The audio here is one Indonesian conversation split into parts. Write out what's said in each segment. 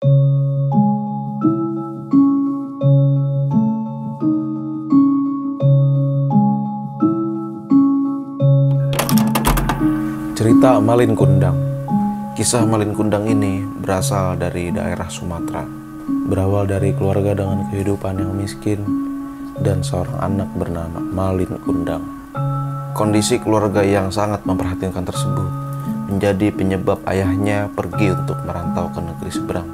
Cerita Malin Kundang. Kisah Malin Kundang ini berasal dari daerah Sumatera. Berawal dari keluarga dengan kehidupan yang miskin dan seorang anak bernama Malin Kundang. Kondisi keluarga yang sangat memprihatinkan tersebut menjadi penyebab ayahnya pergi untuk merantau ke negeri seberang.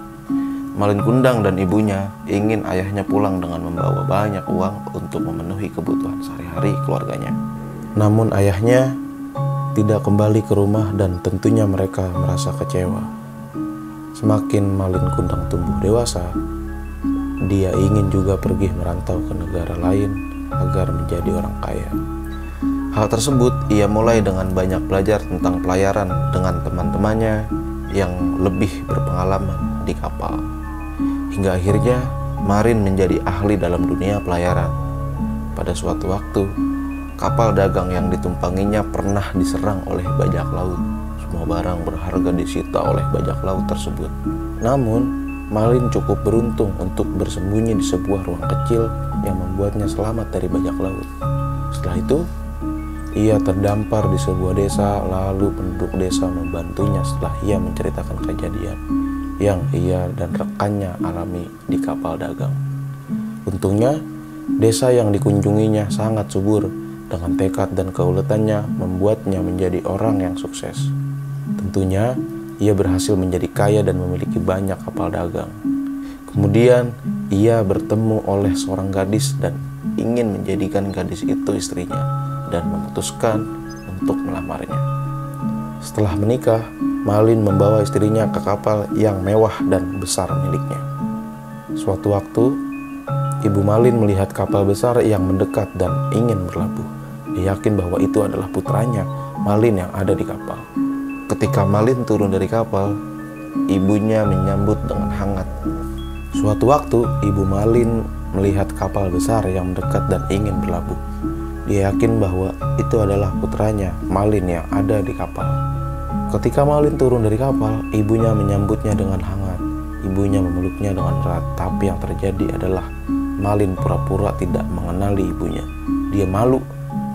Malin Kundang dan ibunya ingin ayahnya pulang dengan membawa banyak uang untuk memenuhi kebutuhan sehari-hari keluarganya. Namun ayahnya tidak kembali ke rumah dan tentunya mereka merasa kecewa. Semakin Malin Kundang tumbuh dewasa, dia ingin juga pergi merantau ke negara lain agar menjadi orang kaya. Hal tersebut ia mulai dengan banyak belajar tentang pelayaran dengan teman-temannya yang lebih berpengalaman di kapal. Hingga akhirnya Malin menjadi ahli dalam dunia pelayaran. Pada suatu waktu, kapal dagang yang ditumpanginya pernah diserang oleh bajak laut. Semua barang berharga disita oleh bajak laut tersebut. Namun, Malin cukup beruntung untuk bersembunyi di sebuah ruang kecil yang membuatnya selamat dari bajak laut. Setelah itu, ia terdampar di sebuah desa, lalu penduduk desa membantunya setelah ia menceritakan kejadian yang ia dan rekannya alami di kapal dagang. Untungnya, desa yang dikunjunginya sangat subur. Dengan tekad dan keuletannya membuatnya menjadi orang yang sukses. Tentunya, ia berhasil menjadi kaya dan memiliki banyak kapal dagang. Kemudian, ia bertemu oleh seorang gadis dan ingin menjadikan gadis itu istrinya dan memutuskan untuk melamarnya. Setelah menikah, Malin membawa istrinya ke kapal yang mewah dan besar miliknya. Suatu waktu, Ibu Malin melihat kapal besar yang mendekat dan ingin berlabuh. Dia yakin bahwa itu adalah putranya, Malin, yang ada di kapal. Ketika Malin turun dari kapal, ibunya menyambut dengan hangat. Suatu waktu, Ibu Malin melihat kapal besar yang mendekat dan ingin berlabuh. Dia yakin bahwa itu adalah putranya, Malin, yang ada di kapal. Ketika Malin turun dari kapal, ibunya menyambutnya dengan hangat. Ibunya memeluknya dengan erat, tapi yang terjadi adalah Malin pura-pura tidak mengenali ibunya. Dia malu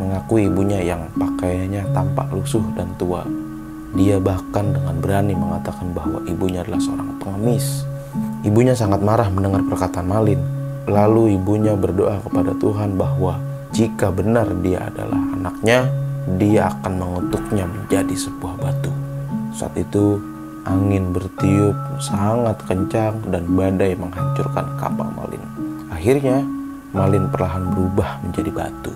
mengakui ibunya yang pakaiannya tampak lusuh dan tua. Dia bahkan dengan berani mengatakan bahwa ibunya adalah seorang pengemis. Ibunya sangat marah mendengar perkataan Malin. Lalu ibunya berdoa kepada Tuhan bahwa jika benar dia adalah anaknya, dia akan mengutuknya menjadi sebuah batu. Saat itu, angin bertiup sangat kencang dan badai menghancurkan kapal Malin. Akhirnya, Malin perlahan berubah menjadi batu.